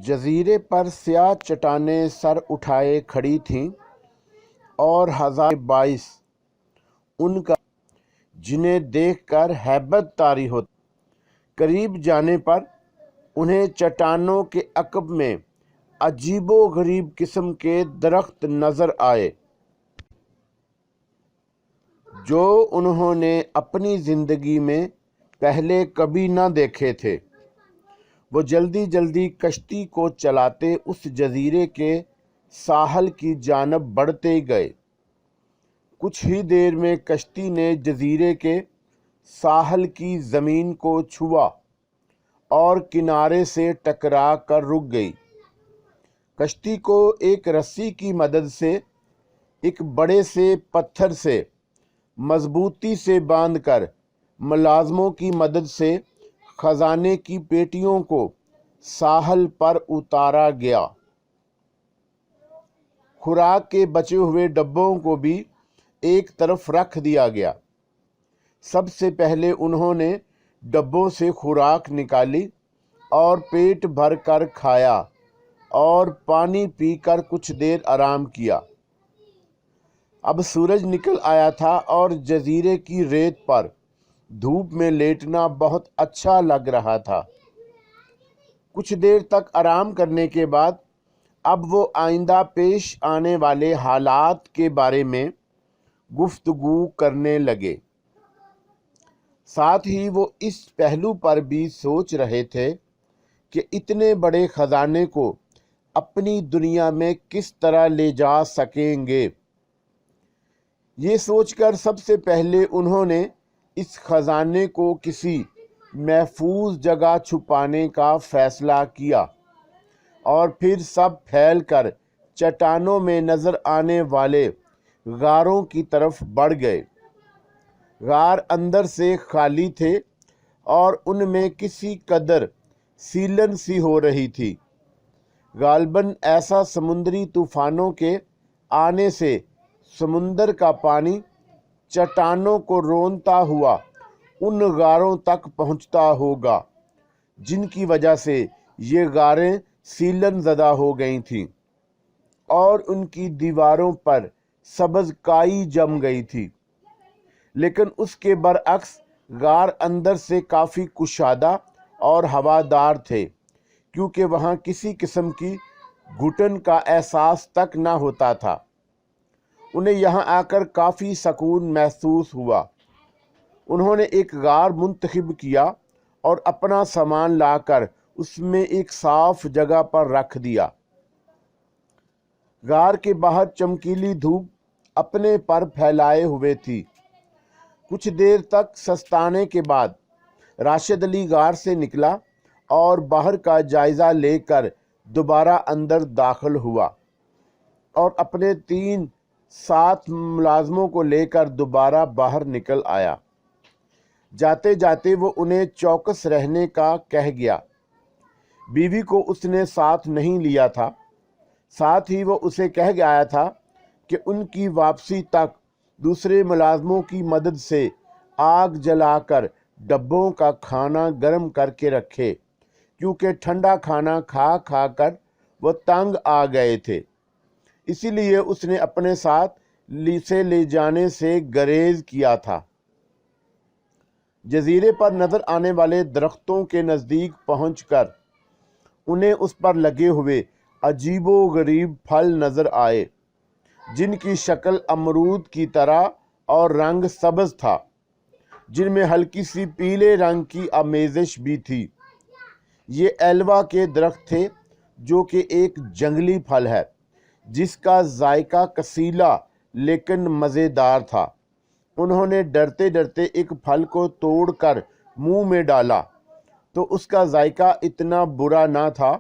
जजीरे पर स्याह चट्टानें सर उठाए खड़ी थीं और हजार बाईस उनका, जिन्हें देखकर हैबत तारी होती। करीब जाने पर उन्हें चट्टानों के अकब में अजीबो गरीब किस्म के दरख्त नजर आए जो उन्होंने अपनी जिंदगी में पहले कभी न देखे थे। वो जल्दी जल्दी कश्ती को चलाते उस जजीरे के साहल की जानब बढ़ते गए। कुछ ही देर में कश्ती ने जजीरे के साहल की ज़मीन को छुआ और किनारे से टकरा कर रुक गई। कश्ती को एक रस्सी की मदद से एक बड़े से पत्थर से मजबूती से बांधकर मुलाजमों की मदद से खजाने की पेटियों को साहल पर उतारा गया। खुराक के बचे हुए डब्बों को भी एक तरफ रख दिया गया। सबसे पहले उन्होंने डब्बों से खुराक निकाली और पेट भर कर खाया और पानी पीकर कुछ देर आराम किया। अब सूरज निकल आया था और जजीरे की रेत पर धूप में लेटना बहुत अच्छा लग रहा था। कुछ देर तक आराम करने के बाद अब वो आइंदा पेश आने वाले हालात के बारे में गुफ्तगू करने लगे। साथ ही वो इस पहलू पर भी सोच रहे थे कि इतने बड़े खजाने को अपनी दुनिया में किस तरह ले जा सकेंगे। ये सोचकर सबसे पहले उन्होंने इस खजाने को किसी महफूज जगह छुपाने का फैसला किया और फिर सब फैलकर चट्टानों में नजर आने वाले गारों की तरफ बढ़ गए। गार अंदर से खाली थे और उनमें किसी कदर सीलन सी हो रही थी। गालबन ऐसा समुद्री तूफानों के आने से समुंदर का पानी चट्टानों को रोनता हुआ उन गारों तक पहुंचता होगा जिनकी वजह से ये गारें सीलन ज़दा हो गई थीं और उनकी दीवारों पर सब्ज़ काई जम गई थी। लेकिन उसके बरअक्स गार अंदर से काफ़ी कुशादा और हवादार थे, क्योंकि वहाँ किसी किस्म की घुटन का एहसास तक न होता था। उन्हें यहाँ आकर काफ़ी सुकून महसूस हुआ। उन्होंने एक गार मुंतखब किया और अपना सामान लाकर उसमें एक साफ जगह पर रख दिया। गार के बाहर चमकीली धूप अपने पर फैलाए हुए थी। कुछ देर तक सस्ताने के बाद राशिद अली गार से निकला और बाहर का जायज़ा लेकर दोबारा अंदर दाखिल हुआ और अपने 3 साथ मुलाजमों को लेकर दोबारा बाहर निकल आया। जाते जाते वो उन्हें चौकस रहने का कह गया। बीवी को उसने साथ नहीं लिया था। साथ ही वो उसे कह गया था कि उनकी वापसी तक दूसरे मुलाजमों की मदद से आग जलाकर डब्बों का खाना गर्म करके रखे, क्योंकि ठंडा खाना खा खा कर वो तंग आ गए थे। इसीलिए उसने अपने साथ ले जाने से गरेज किया था। जजीरे पर नजर आने वाले दरख्तों के नज़दीक पहुंचकर उन्हें उस पर लगे हुए अजीबो गरीब फल नजर आए, जिनकी शक्ल अमरूद की तरह और रंग सब्ज था, जिनमें हल्की सी पीले रंग की आमेज़िश भी थी। ये एलवा के दरख्त थे, जो कि एक जंगली फल है जिसका जायका कसीला लेकिन मज़ेदार था। उन्होंने डरते डरते एक फल को तोड़कर मुंह में डाला तो उसका जायका इतना बुरा ना था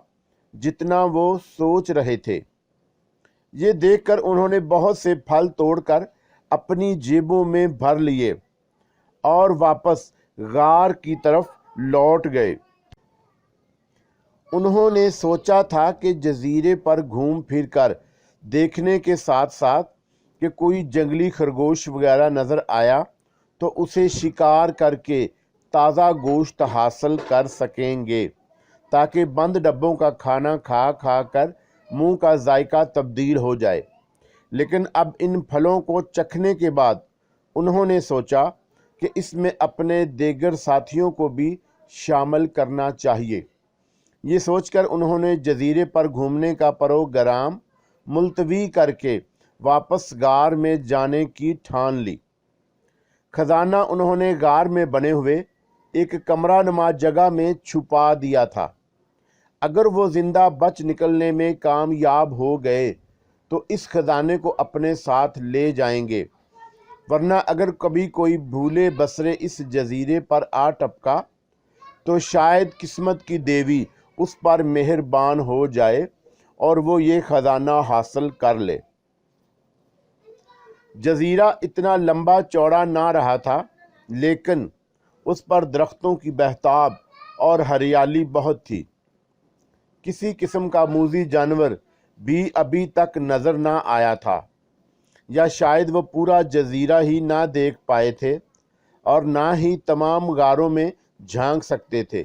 जितना वो सोच रहे थे। ये देखकर उन्होंने बहुत से फल तोड़कर अपनी जेबों में भर लिए और वापस गार की तरफ लौट गए। उन्होंने सोचा था कि जजीरे पर घूम फिर कर देखने के साथ साथ कि कोई जंगली खरगोश वगैरह नज़र आया तो उसे शिकार करके ताज़ा गोश्त हासिल कर सकेंगे, تاکہ بند ڈبوں کا کھانا کھا کھا کر منہ کا ذائقہ تبدیل ہو جائے۔ لیکن اب ان پھلوں کو چکھنے کے بعد انہوں نے سوچا کہ اس میں اپنے دیگر ساتھیوں کو بھی شامل کرنا چاہیے۔ یہ سوچ کر انہوں نے جزیرے پر گھومنے کا پروگرام ملتوی کر کے واپس غار میں جانے کی ٹھان لی۔ خزانہ انہوں نے غار میں بنے ہوئے ایک کمرہ نما جگہ میں چھپا دیا تھا۔ اگر وہ زندہ بچ نکلنے میں کامیاب ہو گئے تو اس خزانے کو اپنے ساتھ لے جائیں گے، ورنہ اگر کبھی کوئی بھولے بسرے اس جزیرے پر آ ٹپکا تو شاید قسمت کی دیوی اس پر مہربان ہو جائے اور وہ یہ خزانہ حاصل کر لے۔ جزیرہ اتنا لمبا چوڑا نہ رہا تھا، لیکن اس پر درختوں کی بہتاب اور ہریالی بہت تھی۔ کسی قسم کا موذی جانور بھی ابھی تک نظر نہ آیا تھا، یا شاید وہ پورا جزیرہ ہی نہ دیکھ پائے تھے اور نہ ہی تمام غاروں میں جھانک سکتے تھے۔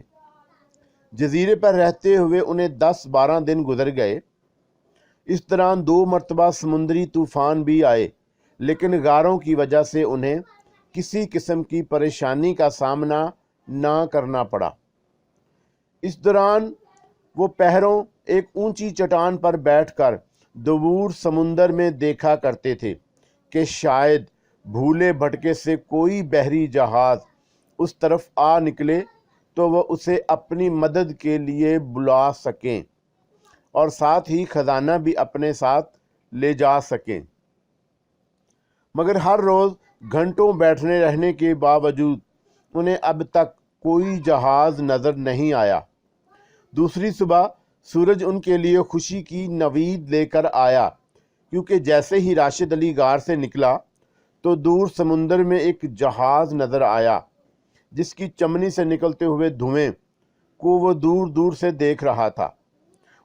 جزیرے پر رہتے ہوئے انہیں 10-12 دن گزر گئے۔ اس دوران 2 مرتبہ سمندری طوفان بھی آئے، لیکن غاروں کی وجہ سے انہیں کسی قسم کی پریشانی کا سامنا نہ کرنا پڑا۔ اس دوران وہ پہروں ایک اونچی چٹان پر بیٹھ کر دور سمندر میں دیکھا کرتے تھے کہ شاید بھولے بھٹکے سے کوئی بحری جہاز اس طرف آ نکلے تو وہ اسے اپنی مدد کے لیے بلا سکیں اور ساتھ ہی خزانہ بھی اپنے ساتھ لے جا سکیں۔ مگر ہر روز گھنٹوں بیٹھنے رہنے کے باوجود انہیں اب تک کوئی جہاز نظر نہیں آیا۔ دوسری صبح سورج ان کے لیے خوشی کی نوید لے کر آیا، کیونکہ جیسے ہی راشد علی غار سے نکلا تو دور سمندر میں ایک جہاز نظر آیا جس کی چمنی سے نکلتے ہوئے دھوئیں کو وہ دور دور سے دیکھ رہا تھا۔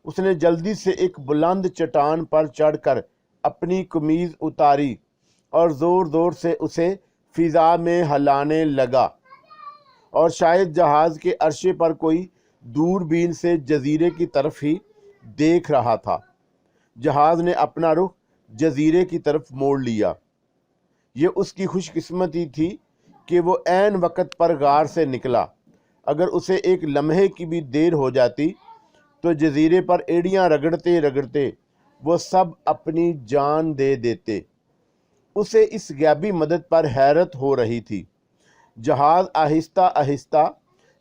اس نے جلدی سے ایک بلند چٹان پر چڑھ کر اپنی قمیض اتاری اور زور زور سے اسے فضا میں ہلانے لگا، اور شاید جہاز کے عرصے پر کوئی دوربین سے جزیرے کی طرف ہی دیکھ رہا تھا۔ جہاز نے اپنا رخ جزیرے کی طرف موڑ لیا۔ یہ اس کی خوش قسمتی تھی کہ وہ عین وقت پر غار سے نکلا۔ اگر اسے ایک لمحے کی بھی دیر ہو جاتی تو جزیرے پر ایڑیاں رگڑتے رگڑتے وہ سب اپنی جان دے دیتے۔ اسے اس غیبی مدد پر حیرت ہو رہی تھی۔ جہاز آہستہ آہستہ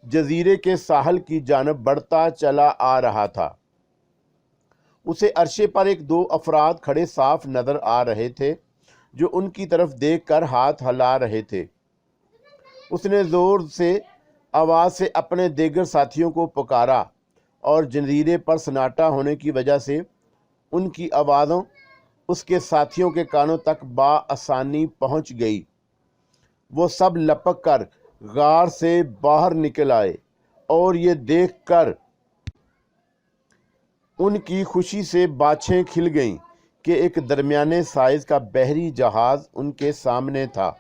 جزیرے کے ساحل کی جانب بڑھتا چلا آ رہا تھا۔ اسے عرصے پر 1-2 افراد کھڑے صاف نظر آ رہے تھے جو ان کی طرف دیکھ کر ہاتھ ہلا رہے تھے۔ اس نے زور سے آواز سے اپنے دیگر ساتھیوں کو پکارا اور جزیرے پر سناٹا ہونے کی وجہ سے ان کی آوازوں اس کے ساتھیوں کے کانوں تک بآسانی پہنچ گئی۔ وہ سب لپک کر غار سے باہر نکل آئے اور یہ دیکھ کر ان کی خوشی سے باچھیں کھل گئیں کہ ایک درمیانے سائز کا بحری جہاز ان کے سامنے تھا۔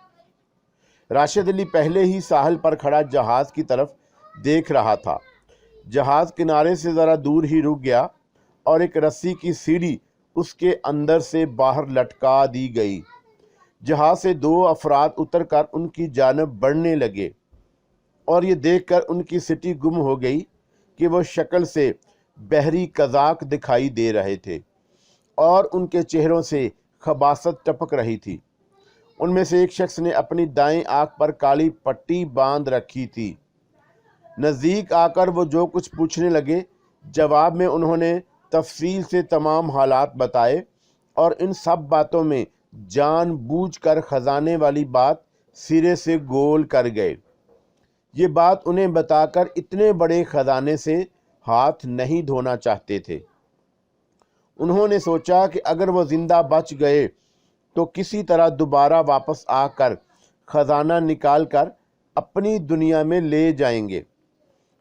راشد علی پہلے ہی ساحل پر کھڑا جہاز کی طرف دیکھ رہا تھا۔ جہاز کنارے سے ذرا دور ہی رک گیا اور ایک رسی کی سیڑھی اس کے اندر سے باہر لٹکا دی گئی۔ جہاز سے 2 افراد اتر کر ان کی جانب بڑھنے لگے اور یہ دیکھ کر ان کی سٹی گم ہو گئی کہ وہ شکل سے بحری قزاق دکھائی دے رہے تھے اور ان کے چہروں سے خباثت ٹپک رہی تھی۔ ان میں سے ایک شخص نے اپنی دائیں آنکھ پر کالی پٹی باندھ رکھی تھی۔ نزدیک آ کر وہ جو کچھ پوچھنے لگے، جواب میں انہوں نے تفصیل سے تمام حالات بتائے اور ان سب باتوں میں جان بوجھ کر خزانے والی بات سرے سے گول کر گئے۔ یہ بات انہیں بتا کر اتنے بڑے خزانے سے ہاتھ نہیں دھونا چاہتے تھے۔ انہوں نے سوچا کہ اگر وہ زندہ بچ گئے تو کسی طرح دوبارہ واپس آ کر خزانہ نکال کر اپنی دنیا میں لے جائیں گے،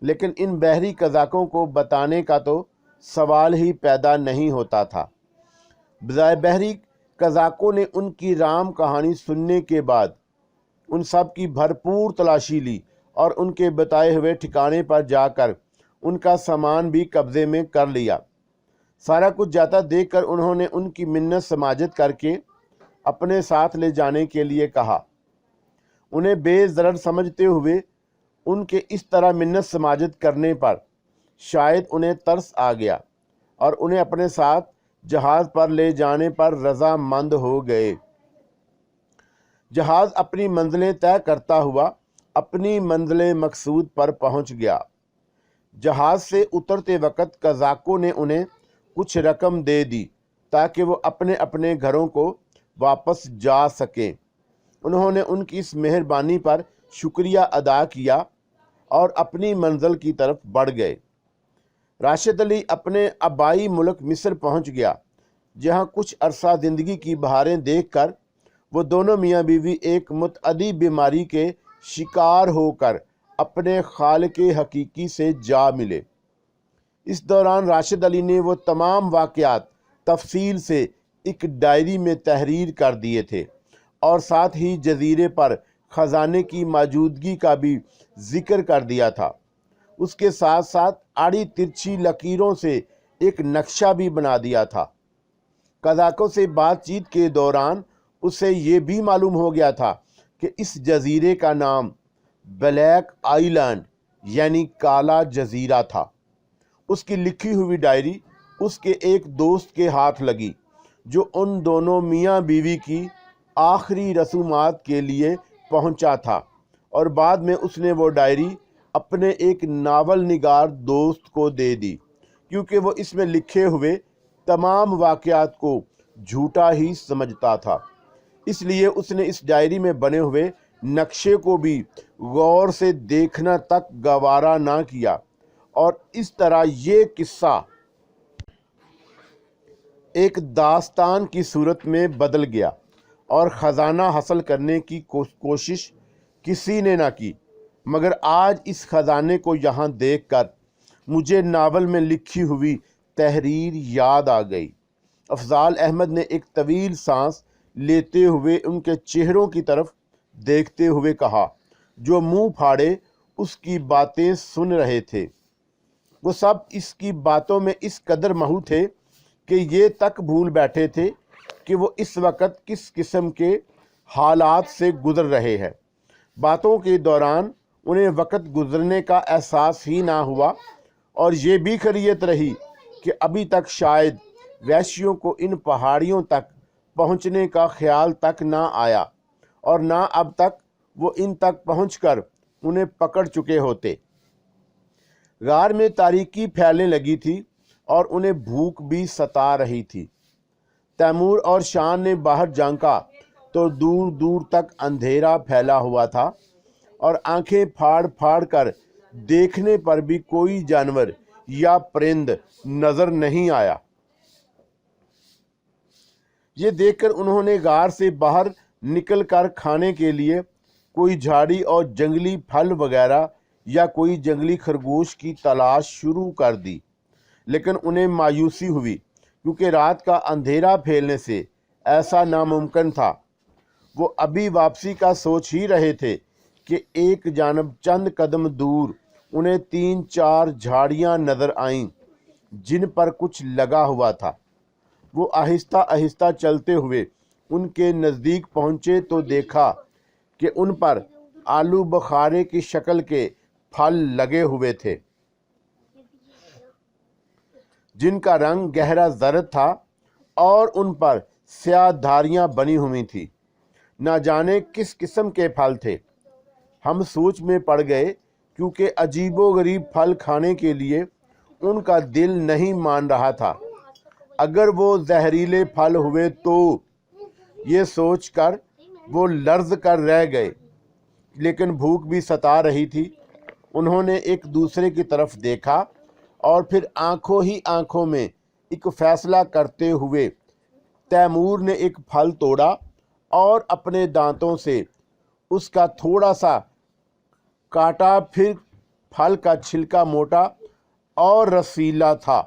لیکن ان بحری قزاقوں کو بتانے کا تو سوال ہی پیدا نہیں ہوتا تھا۔ بجائے بحری قزاقوں نے ان کی رام کہانی سننے کے بعد ان سب کی بھرپور تلاشی لی اور ان کے بتائے ہوئے ٹھکانے پر جا کر उनका सामान भी कब्जे में कर लिया। सारा कुछ जाता देखकर उन्होंने उनकी मिन्नत समाजत करके अपने साथ ले जाने के लिए कहा। उन्हें बेज़रर समझते हुए उनके इस तरह मिन्नत समाजत करने पर शायद उन्हें तरस आ गया और उन्हें अपने साथ जहाज़ पर ले जाने पर रज़ामंद हो गए। जहाज़ अपनी मंजिलें तय करता हुआ अपनी मंजिल मकसूद पर पहुंच गया। जहाज़ से उतरते वक़्त कज़ाकों ने उन्हें कुछ रकम दे दी ताकि वो अपने अपने घरों को वापस जा सकें। उन्होंने उनकी इस मेहरबानी पर शुक्रिया अदा किया और अपनी मंजिल की तरफ बढ़ गए। राशिद अली अपने आबाई मुल्क मिस्र पहुंच गया, जहां कुछ अरसा ज़िंदगी की बहारें देखकर वो दोनों मियाँ बीवी एक मुतअद्दी बीमारी के शिकार होकर अपने खालिक़े हकीकी से जा मिले। इस दौरान राशिद अली ने वो तमाम वाक़यात तफसील से एक डायरी में तहरीर कर दिए थे और साथ ही जजीरे पर ख़जाने की मौजूदगी का भी जिक्र कर दिया था। उसके साथ साथ आड़ी तिरछी लकीरों से एक नक्शा भी बना दिया था। कज़ाकों से बातचीत के दौरान उसे ये भी मालूम हो गया था कि इस जजीरे का नाम ब्लैक आइलैंड यानी काला जजीरा था। उसकी लिखी हुई डायरी उसके एक दोस्त के हाथ लगी, जो उन दोनों मियाँ बीवी की आखिरी रसूमात के लिए पहुंचा था, और बाद में उसने वो डायरी अपने एक नावल निगार दोस्त को दे दी, क्योंकि वो इसमें लिखे हुए तमाम वाक़यात को झूठा ही समझता था। इसलिए उसने इस डायरी में बने हुए नक्शे को भी गौर से देखना तक गवारा ना किया, और इस तरह ये किस्सा एक दास्तान की सूरत में बदल गया और ख़जाना हासिल करने की कोशिश किसी ने ना की। मगर आज इस ख़जाने को यहाँ देखकर मुझे नावल में लिखी हुई तहरीर याद आ गई। अफजाल अहमद ने एक तवील सांस लेते हुए उनके चेहरों की तरफ देखते हुए कहा, जो मुंह फाड़े उसकी बातें सुन रहे थे। वो सब इसकी बातों में इस कदर महू थे कि ये तक भूल बैठे थे कि वो इस वक्त किस किस्म के हालात से गुजर रहे हैं। बातों के दौरान उन्हें वक्त गुजरने का एहसास ही ना हुआ, और ये भी खैरियत रही कि अभी तक शायद वैश्यों को इन पहाड़ियों तक पहुंचने का ख्याल तक ना आया, और ना अब तक वो इन तक पहुंचकर उन्हें पकड़ चुके होते। गार में तारीकी फैलने लगी थी और उन्हें भूख भी सता रही थी। तैमूर और शान ने बाहर झांका तो दूर दूर तक अंधेरा फैला हुआ था, और आंखें फाड़ फाड़ कर देखने पर भी कोई जानवर या परिंद नजर नहीं आया। ये देखकर उन्होंने गार से बाहर निकलकर खाने के लिए कोई झाड़ी और जंगली फल वगैरह या कोई जंगली खरगोश की तलाश शुरू कर दी, लेकिन उन्हें मायूसी हुई, क्योंकि रात का अंधेरा फैलने से ऐसा नामुमकिन था। वो अभी वापसी का सोच ही रहे थे कि एक जानब चंद कदम दूर उन्हें 3-4 झाड़ियां नजर आईं, जिन पर कुछ लगा हुआ था। वो आहिस्ता आहिस्ता चलते हुए उनके नज़दीक पहुँचे तो देखा कि उन पर आलू बुखारे की शक्ल के फल लगे हुए थे, जिनका रंग गहरा जर्द था और उन पर स्याह धारियां बनी हुई थी। ना जाने किस किस्म के फल थे। हम सोच में पड़ गए, क्योंकि अजीबोगरीब फल खाने के लिए उनका दिल नहीं मान रहा था। अगर वो जहरीले फल हुए तो, ये सोचकर वो लर्ज कर रह गए, लेकिन भूख भी सता रही थी। उन्होंने एक दूसरे की तरफ देखा और फिर आंखों ही आंखों में एक फैसला करते हुए तैमूर ने एक फल तोड़ा और अपने दांतों से उसका थोड़ा सा काटा। फिर फल का छिलका मोटा और रसीला था।